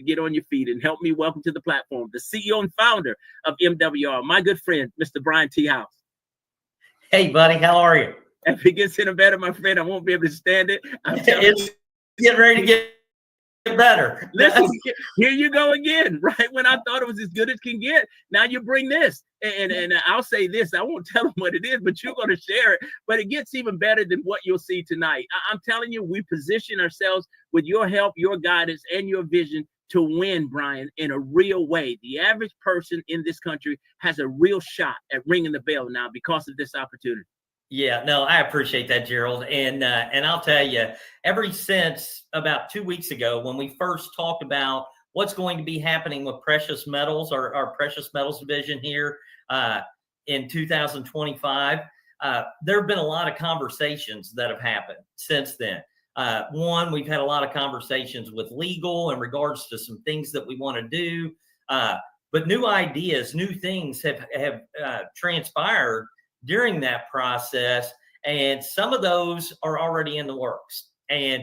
get on your feet and help me welcome to the platform the CEO and founder of MWR, my good friend, Mr. Brian T. House. Hey, buddy, how are you? If it gets any better, my friend, I won't be able to stand it. It's getting ready to get better. Listen, here you go again, right when I thought it was as good as can get. Now you bring this, and I'll say this, I won't tell them what it is, but you're going to share it, but it gets even better than what you'll see tonight. I'm telling you, we position ourselves with your help, your guidance, and your vision to win, Brian, in a real way. The average person in this country has a real shot at ringing the bell now because of this opportunity. Yeah, no, I appreciate that, Gerald. And I'll tell you, ever since about 2 weeks ago, when we first talked about what's going to be happening with precious metals, our precious metals division here in 2025, there have been a lot of conversations that have happened since then. One, we've had a lot of conversations with legal in regards to some things that we want to do, but new ideas, new things have transpired during that process, and some of those are already in the works. And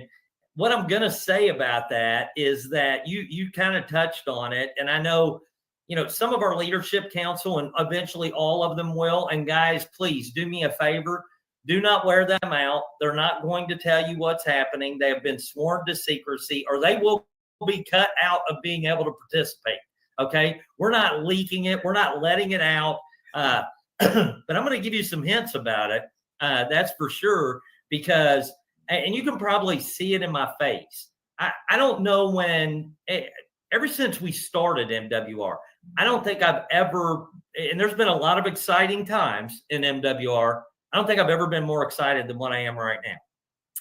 what I'm going to say about that is that you kind of touched on it, and I know, some of our leadership council, and eventually all of them will. And guys, please do me a favor. Do not wear them out. They're not going to tell you what's happening. They have been sworn to secrecy, or they will be cut out of being able to participate. Okay. We're not leaking it. We're not letting it out. But I'm going to give you some hints about it. That's for sure, because, and you can probably see it in my face. I don't know when, ever since we started MWR, I don't think I've ever, and there's been a lot of exciting times in MWR. I don't think I've ever been more excited than what I am right now.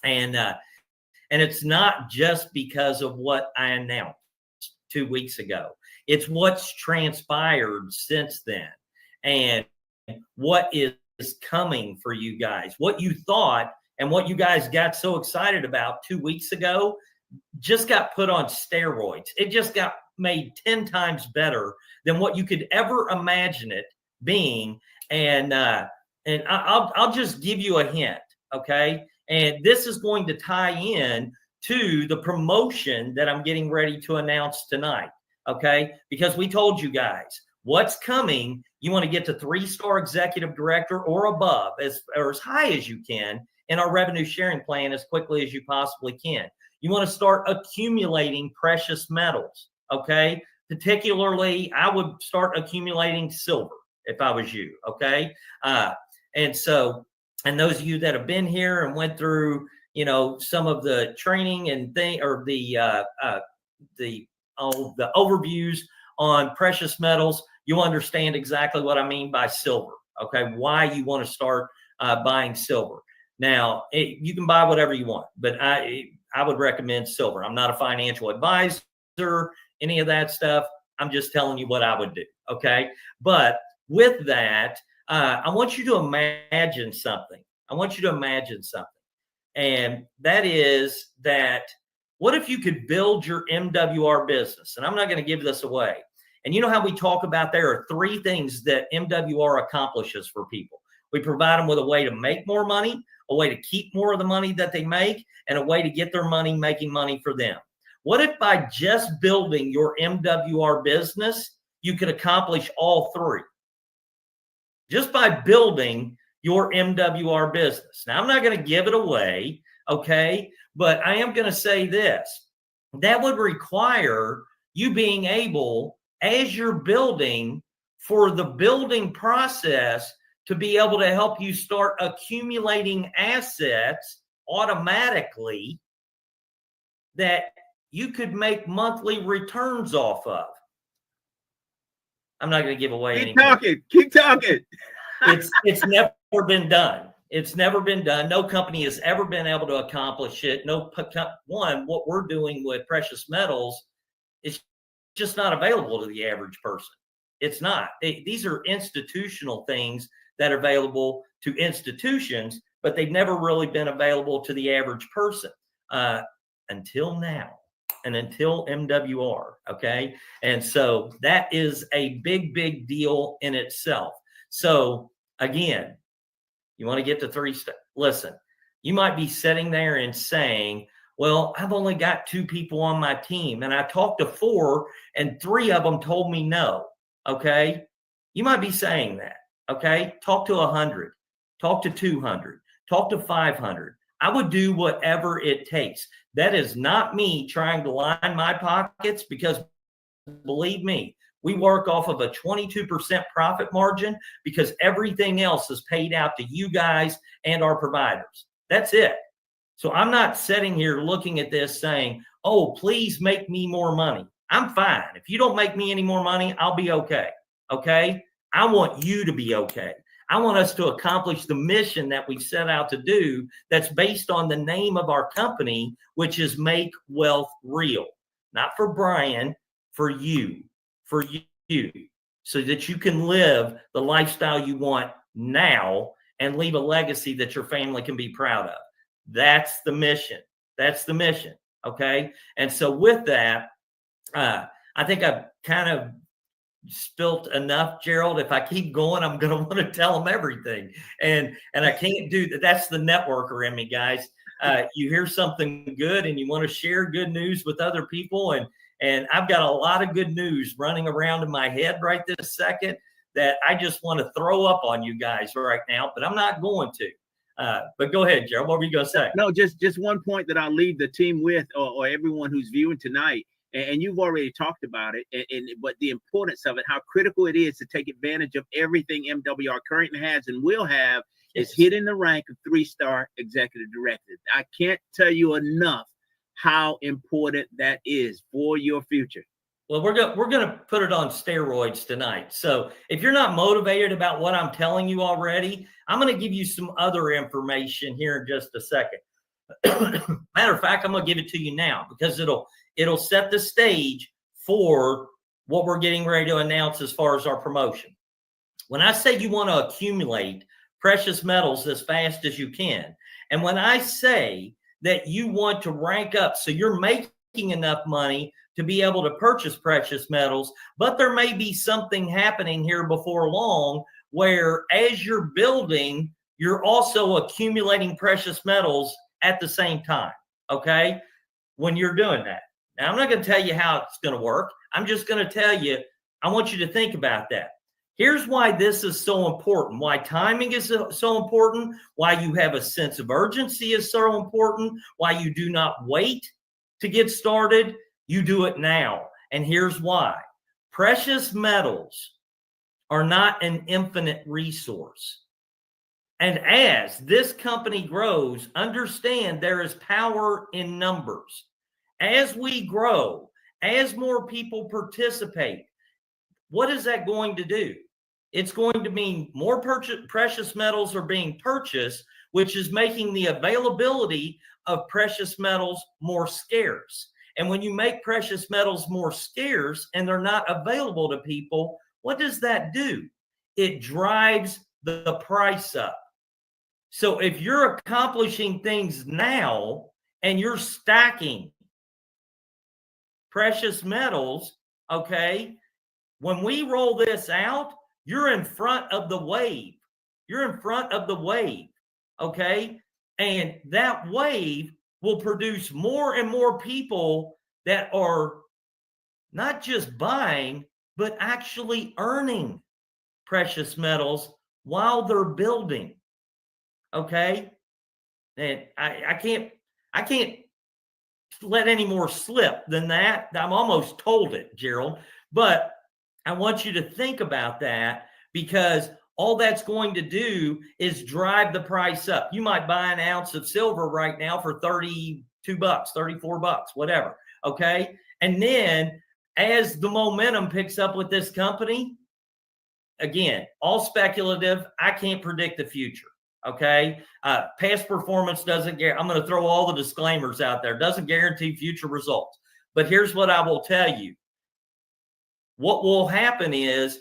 And it's not just because of what I announced 2 weeks ago. It's what's transpired since then. And what is coming for you guys, what you thought and what you guys got so excited about 2 weeks ago just got put on steroids. It just got made 10 times better than what you could ever imagine it being. And I'll just give you a hint. Okay. And this is going to tie in to the promotion that I'm getting ready to announce tonight. Okay. Because we told you guys what's coming. You want to get to 3-star executive director or above, or as high as you can in our revenue sharing plan as quickly as you possibly can. You want to start accumulating precious metals. Okay. Particularly, I would start accumulating silver if I was you. Okay. And those of you that have been here and went through, some of the training and the overviews on precious metals, you understand exactly what I mean by silver. Okay. Why you want to start buying silver. Now, you can buy whatever you want, but I would recommend silver. I'm not a financial advisor, any of that stuff. I'm just telling you what I would do. Okay. But with that, I want you to imagine something. And that is that, what if you could build your MWR business? And I'm not going to give this away. And you know how we talk about there are 3 things that MWR accomplishes for people. We provide them with a way to make more money, a way to keep more of the money that they make, and a way to get their money making money for them. What if by just building your MWR business, you could accomplish all 3? Just by building your MWR business. Now, I'm not going to give it away, okay? But I am going to say this. That would require you being able, as you're building, for the building process to be able to help you start accumulating assets automatically that you could make monthly returns off of. I'm not going to give away anything. Keep talking. It's never been done. It's never been done. No company has ever been able to accomplish it. What we're doing with precious metals is just not available to the average person. It's not. These are institutional things that are available to institutions, but they've never really been available to the average person until now and until MWR. Okay. And so that is a big, big deal in itself. So again, you want to get to 3 steps. Listen, you might be sitting there and saying, Well, I've only got 2 people on my team, and I talked to 4, and 3 of them told me no. Okay. You might be saying that. Okay. Talk to 100, talk to 200, talk to 500. I would do whatever it takes. That is not me trying to line my pockets, because believe me, we work off of a 22% profit margin because everything else is paid out to you guys and our providers. That's it. So I'm not sitting here looking at this saying, oh, please make me more money. I'm fine. If you don't make me any more money, I'll be okay. Okay. I want you to be okay. I want us to accomplish the mission that we set out to do, that's based on the name of our company, which is Make Wealth Real. Not for Brian, for you, so that you can live the lifestyle you want now and leave a legacy that your family can be proud of. That's the mission. That's the mission. Okay. And so with that, I think I've kind of spilt enough, Gerald. If I keep going, I'm going to want to tell them everything. And I can't do that. That's the networker in me, guys. You hear something good and you want to share good news with other people. And I've got a lot of good news running around in my head right this second that I just want to throw up on you guys right now, but I'm not going to. But go ahead, Gerald. What were you going to say? No, just one point that I'll leave the team with, or everyone who's viewing tonight. And you've already talked about it, but the importance of it, how critical it is to take advantage of everything MWR currently has and will have, is hitting the rank of 3-star executive director. I can't tell you enough how important that is for your future. Well, we're going to put it on steroids tonight. So if you're not motivated about what I'm telling you already, I'm going to give you some other information here in just a second. Matter of fact, I'm going to give it to you now, because it'll set the stage for what we're getting ready to announce as far as our promotion. When I say you want to accumulate precious metals as fast as you can, and when I say that you want to rank up so you're making enough money to be able to purchase precious metals, but there may be something happening here before long where, as you're building, you're also accumulating precious metals at the same time. Okay. When you're doing that. Now, I'm not going to tell you how it's going to work. I'm just going to tell you, I want you to think about that. Here's why this is so important, why timing is so important, why you have a sense of urgency is so important, why you do not wait to get started. You do it now. And here's why. Precious metals are not an infinite resource. And as this company grows, understand there is power in numbers. As we grow, as more people participate, what is that going to do? It's going to mean more precious metals are being purchased, which is making the availability of precious metals more scarce. And when you make precious metals more scarce and they're not available to people, what does that do? It drives the price up. So if you're accomplishing things now and you're stacking precious metals, okay, when we roll this out, you're in front of the wave. You're in front of the wave, okay? And that wave will produce more and more people that are not just buying, but actually earning precious metals while they're building. Okay. And I can't let any more slip than that. I'm almost told it, Gerald, but I want you to think about that, because all that's going to do is drive the price up. You might buy an ounce of silver right now for $32, $34, whatever. Okay. And then as the momentum picks up with this company, again, all speculative. I can't predict the future. Okay. Past performance doesn't guarantee. I'm going to throw all the disclaimers out there. Doesn't guarantee future results. But here's what I will tell you. What will happen is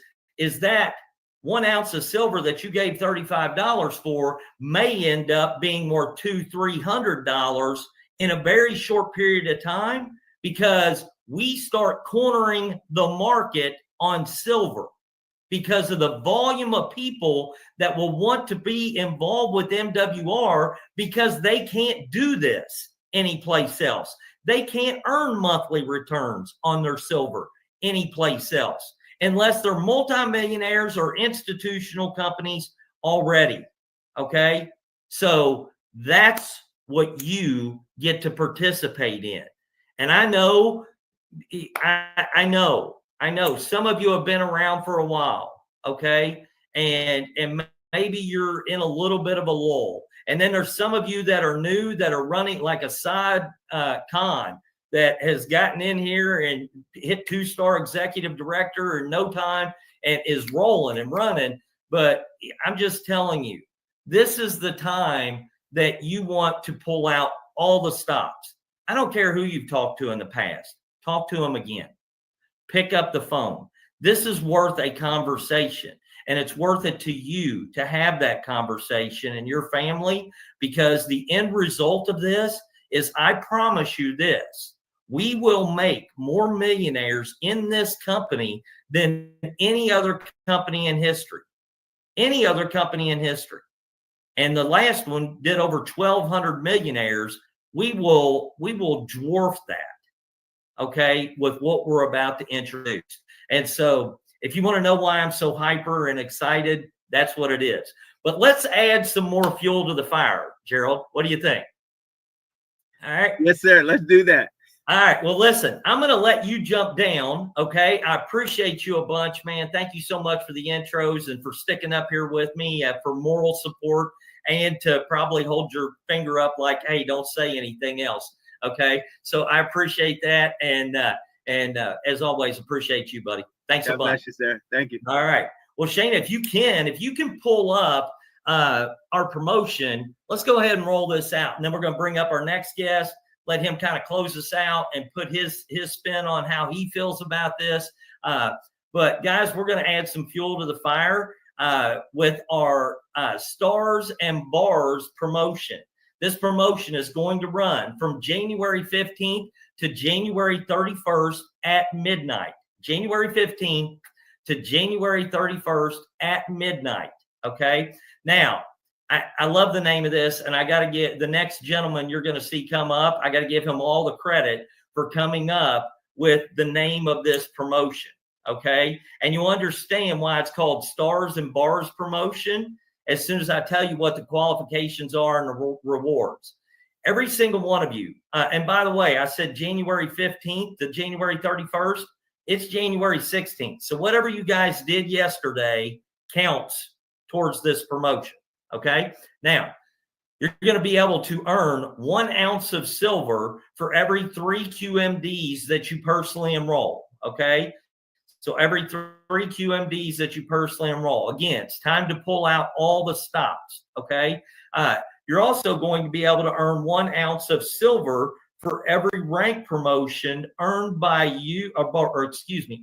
that 1 ounce of silver that you gave $35 for may end up being worth $200-$300 in a very short period of time, because we start cornering the market on silver, because of the volume of people that will want to be involved with MWR, because they can't do this. anyplace else. They can't earn monthly returns on their silver anyplace else unless they're multimillionaires or institutional companies already. Okay. So that's what you get to participate in. And I know some of you have been around for a while. Okay. And maybe you're in a little bit of a lull. And then there's some of you that are new, that are running like a side con that has gotten in here and hit 2-star executive director in no time and is rolling and running. But I'm just telling you, this is the time that you want to pull out all the stops. I don't care who you've talked to in the past. Talk to them again. Pick up the phone. This is worth a conversation. And it's worth it to you to have that conversation and your family, because the end result of this is, I promise you this, we will make more millionaires in this company than any other company in history. Any other company in history. And the last one did over 1,200 millionaires. We will dwarf that, okay, with what we're about to introduce. And so if you want to know why I'm so hyper and excited, that's what it is. But let's add some more fuel to the fire. Gerald, what do you think? All right. Yes, sir. Let's do that. All right. Well, listen, I'm going to let you jump down. Okay. I appreciate you a bunch, man. Thank you so much for the intros and for sticking up here with me, for moral support, and to probably hold your finger up like, hey, don't say anything else. Okay. So I appreciate that. And as always, appreciate you, buddy. Thanks a bunch. God bless you, sir. Thank you. All right. Well, Shane, if you can pull up our promotion, let's go ahead and roll this out. And then we're going to bring up our next guest, let him kind of close us out and put his spin on how he feels about this. But guys, we're going to add some fuel to the fire with our Stars and Bars promotion. This promotion is going to run from January 15th to January 31st at midnight. January 15th to January 31st at midnight. Okay. Now, I love the name of this, and I got to get the next gentleman you're going to see come up. I got to give him all the credit for coming up with the name of this promotion. Okay. And you'll understand why it's called Stars and Bars promotion as soon as I tell you what the qualifications are and the rewards. Every single one of you. And by the way, I said January 15th to January 31st. It's January 16th. So whatever you guys did yesterday counts towards this promotion. Okay. Now, you're going to be able to earn 1 ounce of silver for every 3 QMDs that you personally enroll. Okay. So every 3 QMDs that you personally enroll. Again, it's time to pull out all the stops. Okay. You're also going to be able to earn 1 ounce of silver for every rank promotion earned by you,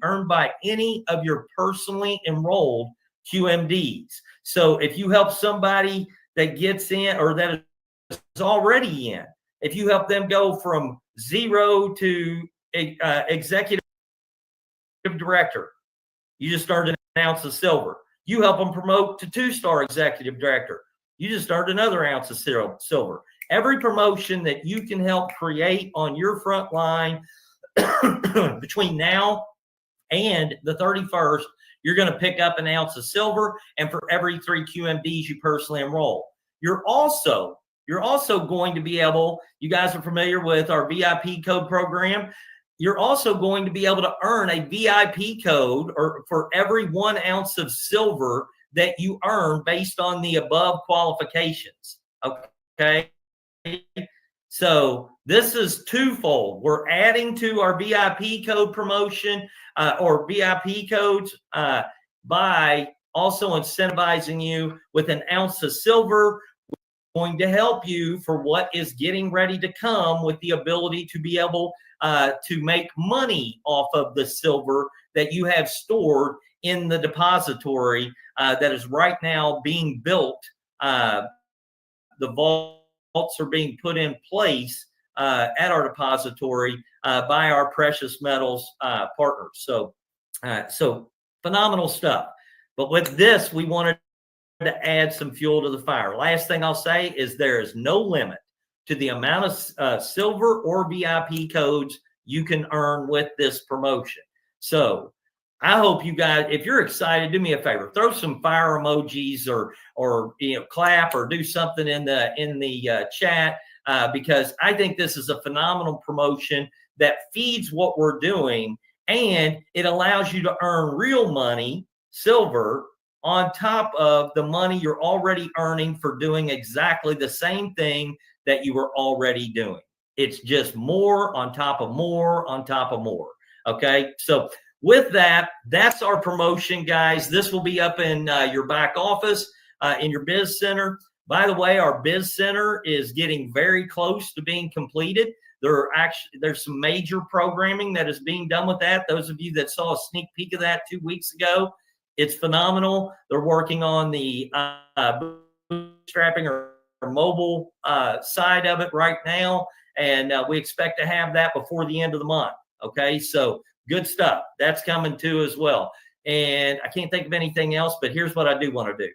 earned by any of your personally enrolled QMDs. So if you help somebody that gets in or that is already in, if you help them go from 0 to executive director, you just started an ounce of silver. You help them promote to 2-star executive director, you just started another ounce of silver. Every promotion that you can help create on your front line between now and the 31st, you're going to pick up an ounce of silver, and for every 3 QMDs you personally enroll. You're also going to be able, you guys are familiar with our VIP code program. You're also going to be able to earn a VIP code or for every 1 ounce of silver that you earn based on the above qualifications. Okay. So this is twofold. We're adding to our VIP code promotion or VIP codes by also incentivizing you with an ounce of silver. We're going to help you for what is getting ready to come with the ability to be able to make money off of the silver that you have stored in the depository that is right now being built. The vaults are being put in place at our depository by our precious metals partners. So phenomenal stuff. But with this, we wanted to add some fuel to the fire. Last thing I'll say is there is no limit to the amount of silver or VIP codes you can earn with this promotion. So I hope you guys, if you're excited, do me a favor, throw some fire emojis or clap or do something in the chat, because I think this is a phenomenal promotion that feeds what we're doing, and it allows you to earn real money, silver, on top of the money you're already earning for doing exactly the same thing that you were already doing. It's just more on top of more on top of more. Okay, so with that, that's our promotion, guys. This will be up in your back office, in your biz center. By the way, our biz center is getting very close to being completed. There's some major programming that is being done with that. Those of you that saw a sneak peek of that 2 weeks ago, it's phenomenal. They're working on the bootstrapping or mobile side of it right now, and we expect to have that before the end of the month. Okay, so good stuff. That's coming too as well. And I can't think of anything else, but here's what I do want to do.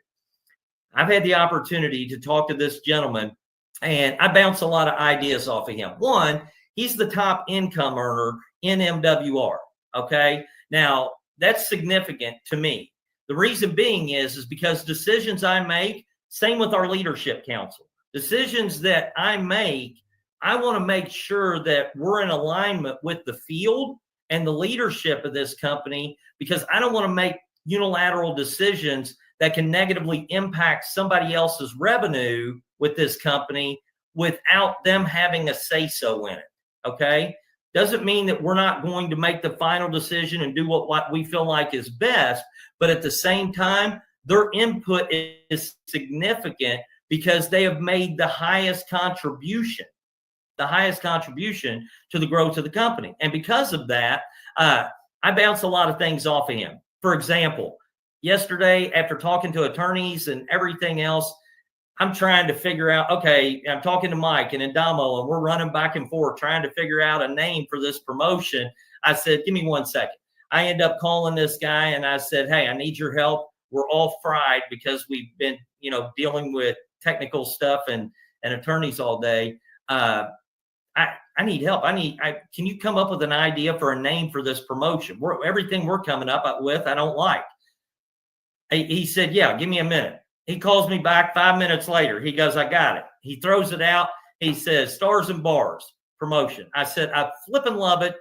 I've had the opportunity to talk to this gentleman, and I bounce a lot of ideas off of him. One, he's the top income earner in MWR. Okay, now that's significant to me. The reason being is because decisions I make, same with our leadership council, decisions that I make, I want to make sure that we're in alignment with the field and the leadership of this company, because I don't want to make unilateral decisions that can negatively impact somebody else's revenue with this company without them having a say-so in it. Okay? Doesn't mean that we're not going to make the final decision and do what we feel like is best, but at the same time, their input is significant because they have made the highest contribution to the growth of the company. And because of that, I bounce a lot of things off of him. For example, yesterday, after talking to attorneys and everything else, I'm trying to figure out, okay, I'm talking to Mike and Indamo, and we're running back and forth trying to figure out a name for this promotion. I said, give me 1 second. I end up calling this guy and I said, hey, I need your help. We're all fried because we've been, dealing with technical stuff and attorneys all day. I need help. Can you come up with an idea for a name for this promotion? Everything we're coming up with, I don't like. He said, yeah, give me a minute. He calls me back 5 minutes later. He goes, I got it. He throws it out. He says, Stars and Bars promotion. I said, I flipping love it.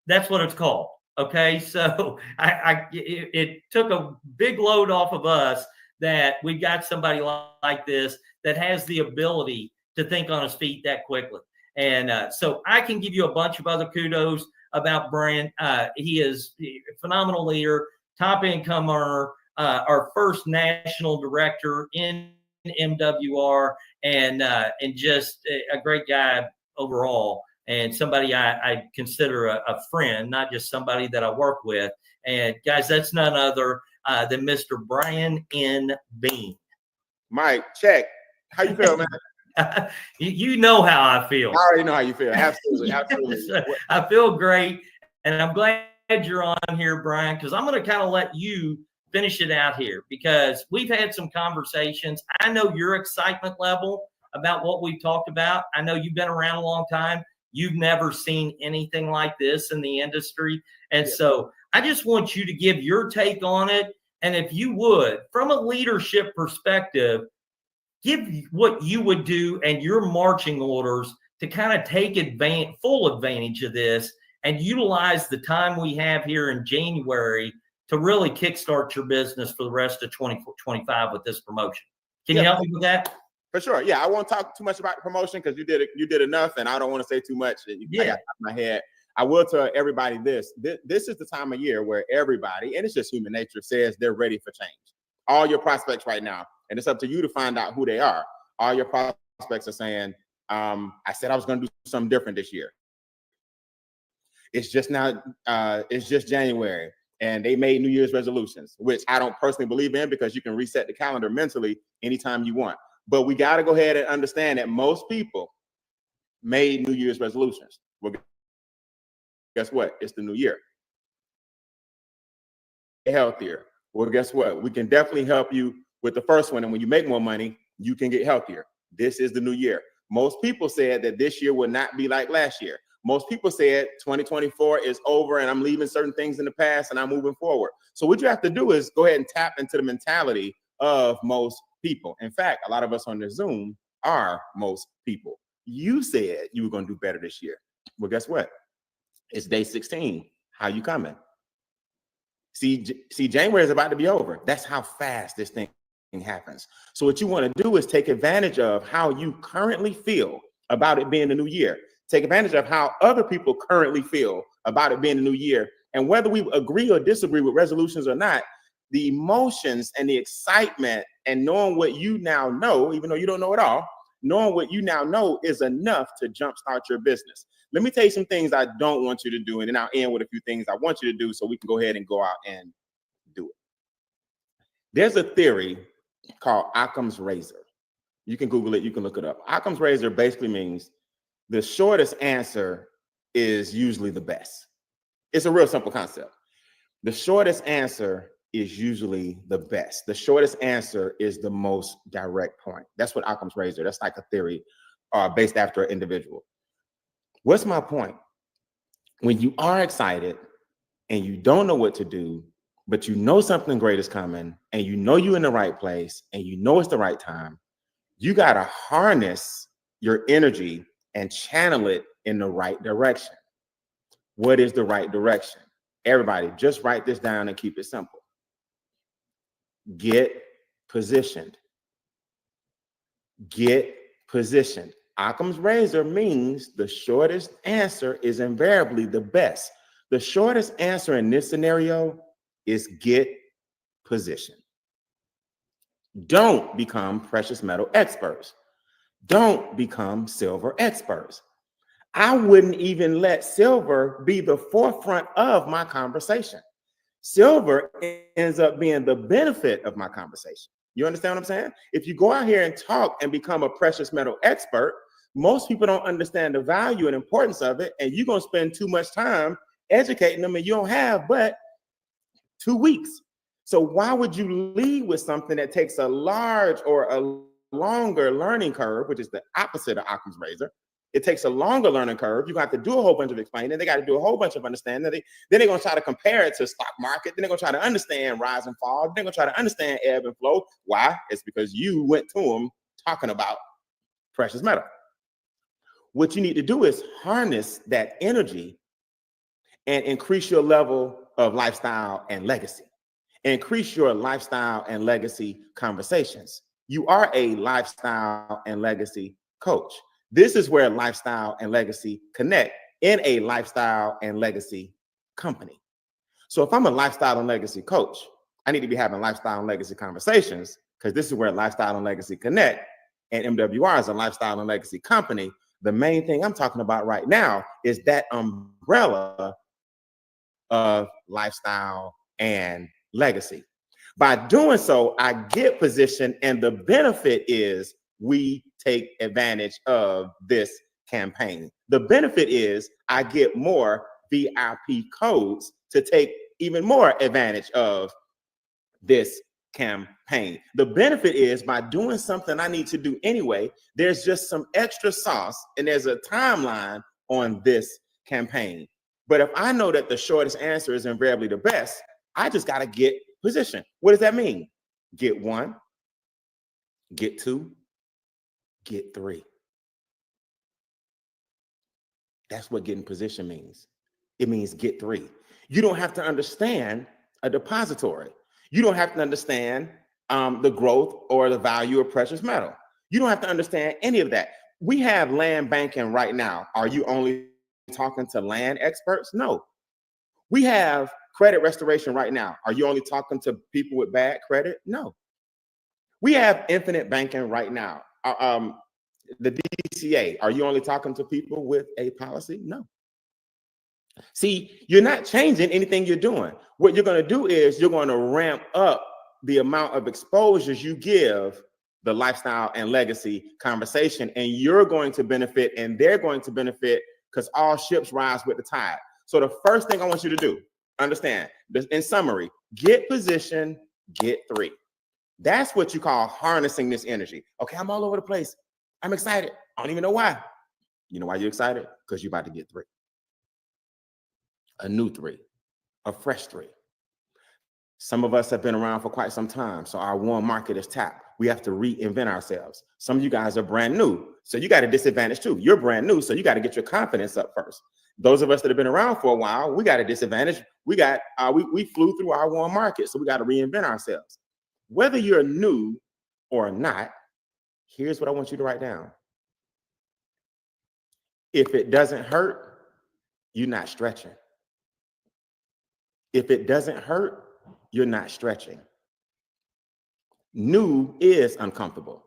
That's what it's called. Okay. So it took a big load off of us that we got somebody like this that has the ability to think on his feet that quickly. And so I can give you a bunch of other kudos about Brent. He is a phenomenal leader, top income earner, our first national director in MWR, and just a great guy overall, and somebody I consider a friend, not just somebody that I work with. And guys, that's none other than Mr. Brian N. Bean. Mike, check. How you feel, man? You know how I feel. I already know how you feel. Absolutely, absolutely. Yes, I feel great, and I'm glad you're on here, Brian, because I'm going to kind of let you finish it out here, because we've had some conversations. I know your excitement level about what we've talked about. I know you've been around a long time. You've never seen anything like this in the industry. And so I just want you to give your take on it. And if you would, from a leadership perspective, give what you would do and your marching orders to kind of take full advantage of this and utilize the time we have here in January to really kickstart your business for the rest of 2025 with this promotion. Can you help me with that? For sure. Yeah, I won't talk too much about the promotion because you did enough, and I don't want to say too much. I got out of my head. I will tell everybody this is the time of year where everybody, and it's just human nature, says they're ready for change. All your prospects right now, and it's up to you to find out who they are. All your prospects are saying, I said I was going to do something different this year. It's just now, it's just January. And they made New Year's resolutions, which I don't personally believe in, because you can reset the calendar mentally anytime you want. But we got to go ahead and understand that most people made New Year's resolutions. Well, guess what? It's the new year. Healthier. Well, guess what? We can definitely help you with the first one. And when you make more money, you can get healthier. This is the new year. Most people said that this year would not be like last year. Most people said 2024 is over and I'm leaving certain things in the past and I'm moving forward. So what you have to do is go ahead and tap into the mentality of most people. In fact, a lot of us on the Zoom are most people. You said you were going to do better this year. Well, guess what? It's day 16. How you coming? See, January is about to be over. That's how fast this thing happens. So what you want to do is take advantage of how you currently feel about it being the new year. Take advantage of how other people currently feel about it being the new year. And whether we agree or disagree with resolutions or not, the emotions and the excitement and knowing what you now know, even though you don't know it all, knowing what you now know is enough to jumpstart your business. Let me tell you some things I don't want you to do, and then I'll end with a few things I want you to do so we can go ahead and go out and do it. There's a theory called Occam's razor. You can Google it, you can look it up. Occam's razor basically means the shortest answer is usually the best. It's a real simple concept. The shortest answer is usually the best. The shortest answer is the most direct point. That's what Occam's razor, that's like a theory based after an individual. What's my point? When you are excited and you don't know what to do, but you know something great is coming and you know you're in the right place and you know it's the right time, you got to harness your energy and channel it in the right direction. What is the right direction? Everybody, just write this down and keep it simple. Get positioned. Get positioned. Occam's razor means the shortest answer is invariably the best. The shortest answer in this scenario is get positioned. Don't become precious metal experts. Don't become silver experts. I wouldn't even let silver be the forefront of my conversation. Silver ends up being the benefit of my conversation. You understand what I'm saying? If you go out here and talk and become a precious metal expert, most people don't understand the value and importance of it, and you're going to spend too much time educating them, and you don't have but 2 weeks. So why would you lead with something that takes a large or a longer learning curve, which is the opposite of Occam's razor? It takes a longer learning curve. You got to do a whole bunch of explaining. They got to do a whole bunch of understanding. Then they're going to try to compare it to stock market. Then they're going to try to understand rise and fall. They're going to try to understand ebb and flow. Why? It's because you went to them talking about precious metal. What you need to do is harness that energy and increase your level of lifestyle and legacy. Increase your lifestyle and legacy conversations. You are a lifestyle and legacy coach. This is where lifestyle and legacy connect in a lifestyle and legacy company. So if I'm a lifestyle and legacy coach, I need to be having lifestyle and legacy conversations, because this is where lifestyle and legacy connect. And MWR is a lifestyle and legacy company. The main thing I'm talking about right now is that umbrella of lifestyle and legacy. By doing so, I get positioned, and the benefit is we take advantage of this campaign. The benefit is I get more VIP codes to take even more advantage of this campaign. The benefit is by doing something I need to do anyway, there's just some extra sauce and there's a timeline on this campaign. But if I know that the shortest answer is invariably the best, I just got to get position. What does that mean? Get 1, get 2, get 3. That's what getting position means. It means get 3. You don't have to understand a depository. You don't have to understand the growth or the value of precious metal. You don't have to understand any of that. We have land banking right now. Are you only talking to land experts? No. We have credit restoration right now. Are you only talking to people with bad credit? No. We have infinite banking right now. The DCA, are you only talking to people with a policy? No. See, you're not changing anything you're doing. What you're going to do is you're going to ramp up the amount of exposures you give the lifestyle and legacy conversation, and you're going to benefit and they're going to benefit, because all ships rise with the tide. So the first thing I want you to do, understand this in summary, get position, get 3. That's what you call harnessing this energy. Okay, I'm all over the place. I'm excited. I don't even know why. You know why you're excited? Because you're about to get 3. A new 3, a fresh 3. Some of us have been around for quite some time, so our warm market is tapped. We have to reinvent ourselves. Some of you guys are brand new, so you got a disadvantage too. You're brand new, so you got to get your confidence up first. Those of us that have been around for a while, we got a disadvantage. We flew through our warm market, so we got to reinvent ourselves. Whether you're new or not, here's what I want you to write down. If it doesn't hurt, you're not stretching. If it doesn't hurt, you're not stretching. New is uncomfortable.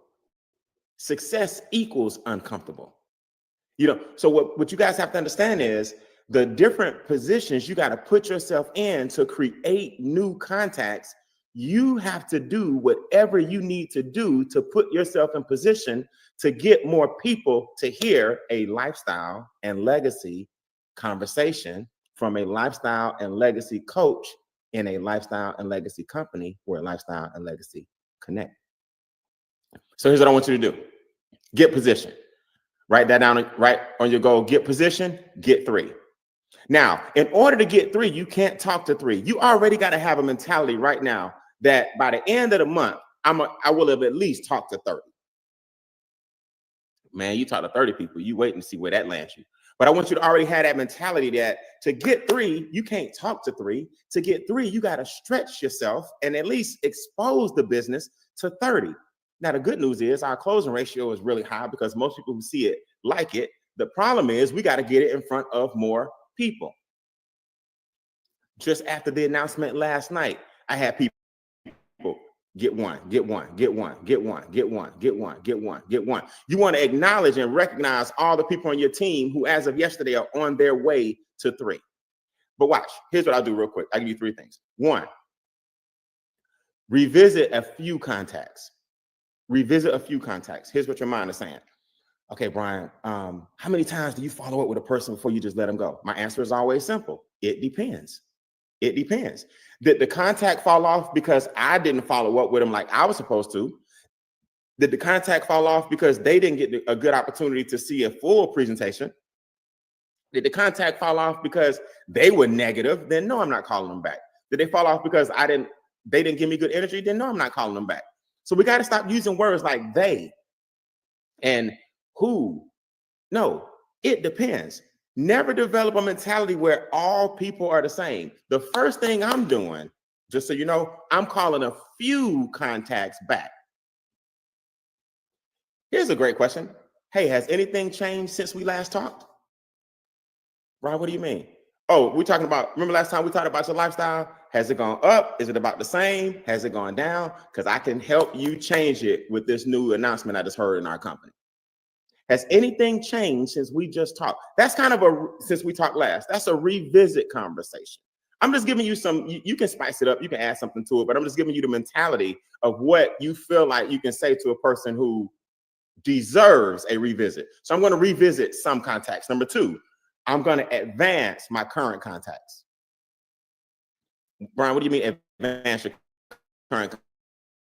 Success equals uncomfortable. So what you guys have to understand is the different positions you got to put yourself in to create new contacts. You have to do whatever you need to do to put yourself in position to get more people to hear a lifestyle and legacy conversation from a lifestyle and legacy coach in a lifestyle and legacy company where lifestyle and legacy connect. So here's what I want you to do. Get position. Write that down right on your goal. Get position, get 3. Now, in order to get 3, you can't talk to 3. You already got to have a mentality right now that by the end of the month, I will have at least talked to 30. Man, you talk to 30 people, you wait and see where that lands you. But I want you to already have that mentality that to get 3, you can't talk to 3. To get 3, you got to stretch yourself and at least expose the business to 30. Now, the good news is our closing ratio is really high because most people who see it like it. The problem is we got to get it in front of more people. Just after the announcement last night, I had people get one, get one, get one, get one, get one, get one, get one, get one. You want to acknowledge and recognize all the people on your team who, as of yesterday, are on their way to 3. But watch, here's what I'll do real quick. I'll give you 3 things. 1, revisit a few contacts. Revisit a few contacts. Here's what your mind is saying. Okay, Brian, how many times do you follow up with a person before you just let them go? My answer is always simple. It depends. It depends. Did the contact fall off because I didn't follow up with them like I was supposed to? Did the contact fall off because they didn't get a good opportunity to see a full presentation? Did the contact fall off because they were negative? Then no, I'm not calling them back. Did they fall off because they didn't give me good energy? Then no, I'm not calling them back. So we got to stop using words like they and who. No, it depends. Never develop a mentality where all people are the same. The first thing I'm doing, just so you know, I'm calling a few contacts back. Here's a great question. Hey, has anything changed since we last talked? Brian, what do you mean? Oh, we're talking about, remember last time we talked about your lifestyle? Has it gone up? Is it about the same? Has it gone down? Because I can help you change it with this new announcement I just heard in our company. Has anything changed since we just talked? That's kind of since we talked last. That's a revisit conversation. I'm just giving you you can spice it up. You can add something to it, but I'm just giving you the mentality of what you feel like you can say to a person who deserves a revisit. So I'm going to revisit some contacts. Number 2, I'm going to advance my current contacts. Brian, what do you mean advance your current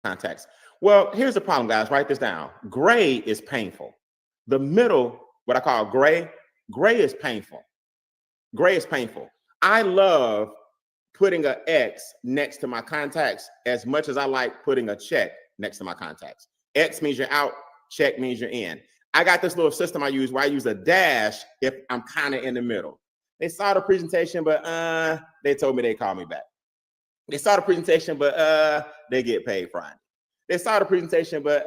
contacts? Well, here's the problem, guys. Write this down. Gray is painful. The middle, what I call gray is painful. Gray is painful. I love putting an X next to my contacts as much as I like putting a check next to my contacts. X means you're out, check means you're in. I got this little system I use where I use a dash if I'm kind of in the middle. They saw the presentation, but they told me they'd call me back. They saw the presentation, but they get paid Friday. They saw the presentation, but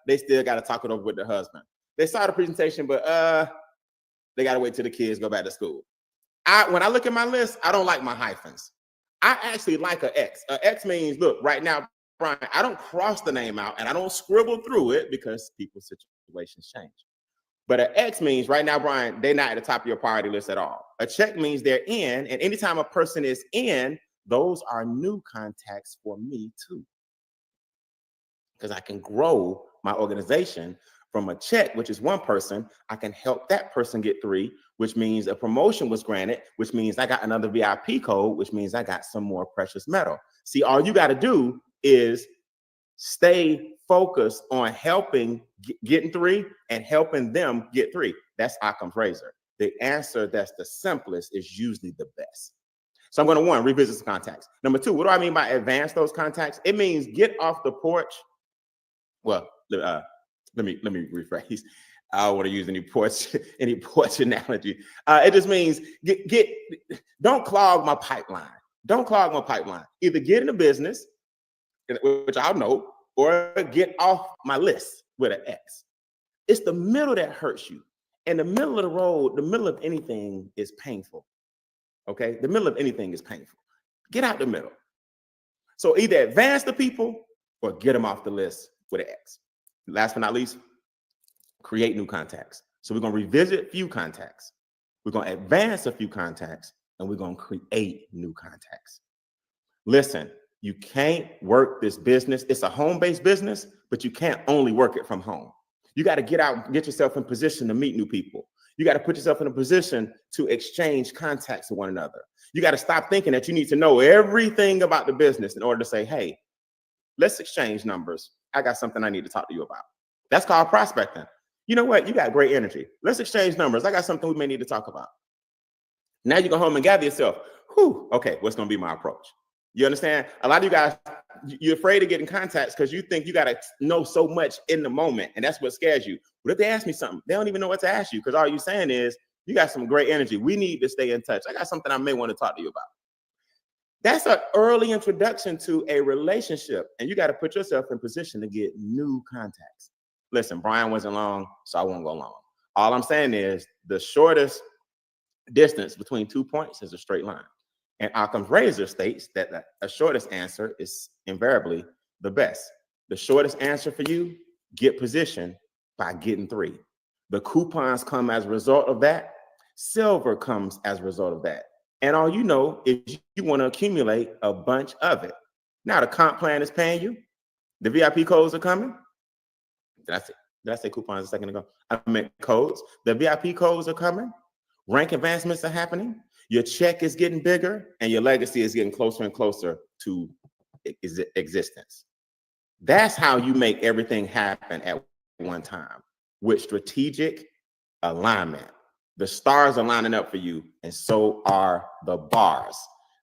they still got to talk it over with their husband. They saw the presentation, but they got to wait till the kids go back to school. When I look at my list, I don't like my hyphens. I actually like an X. An X means, look, right now, Brian, I don't cross the name out and I don't scribble through it because people's situations change. But an X means right now, Brian, they're not at the top of your priority list at all. A check means they're in, and anytime a person is in, those are new contacts for me too. Because I can grow my organization from a check, which is one person. I can help that person get 3, which means a promotion was granted, which means I got another VIP code, which means I got some more precious metal. See, all you got to do is Stay focused on helping getting 3 and helping them get 3. That's Occam's razor. The answer that's the simplest is usually the best. So I'm going to 1, revisit the contacts. Number 2, what do I mean by advance those contacts? It means get off the porch. Well, let me rephrase. I don't want to use any porch analogy. It just means don't clog my pipeline. Don't clog my pipeline. Either get in a business, which I'll know, or get off my list with an X. It's the middle that hurts you. And the middle of the road, the middle of anything is painful. Okay? The middle of anything is painful. Get out the middle. So either advance the people or get them off the list with an X. Last but not least, create new contacts. So we're going to revisit a few contacts. We're going to advance a few contacts, and we're going to create new contacts. Listen, you can't work this business. It's a home-based business, but you can't only work it from home. You got to get out and get yourself in position to meet new people. You got to put yourself in a position to exchange contacts with one another. You got to stop thinking that you need to know everything about the business in order to say, hey, let's exchange numbers. I got something I need to talk to you about. That's called prospecting. You know what? You got great energy. Let's exchange numbers. I got something we may need to talk about. Now you go home and gather yourself. Whew, okay, what's going to be my approach? You understand? A lot of you guys, you're afraid of getting contacts because you think you got to know so much in the moment, and that's what scares you. But if they ask me something, they don't even know what to ask you because all you're saying is, you got some great energy. We need to stay in touch. I got something I may want to talk to you about. That's an early introduction to a relationship, and you got to put yourself in position to get new contacts. Listen, Brian wasn't long, so I won't go long. All I'm saying is the shortest distance between 2 points is a straight line. And Occam's razor states that the shortest answer is invariably the best. The shortest answer for you, get position by getting 3. The coupons come as a result of that. Silver comes as a result of that. And all you know is you want to accumulate a bunch of it. Now the comp plan is paying you. The VIP codes are coming. Did I say coupons a second ago? I meant codes. The VIP codes are coming. Rank advancements are happening. Your check is getting bigger, and your legacy is getting closer and closer to existence. That's how you make everything happen at one time, with strategic alignment. The stars are lining up for you, and so are the bars.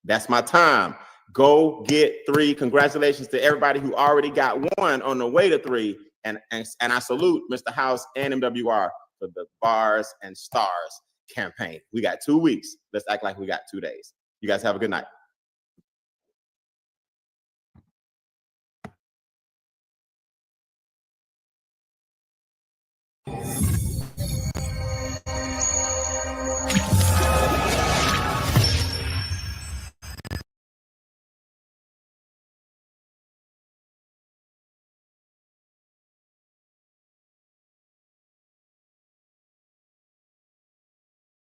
That's my time. Go get 3. Congratulations to everybody who already got 1 on the way to 3. And I salute Mr. House and MWR for the bars and stars campaign. We got 2 weeks. Let's act like we got 2 days. You guys have a good night.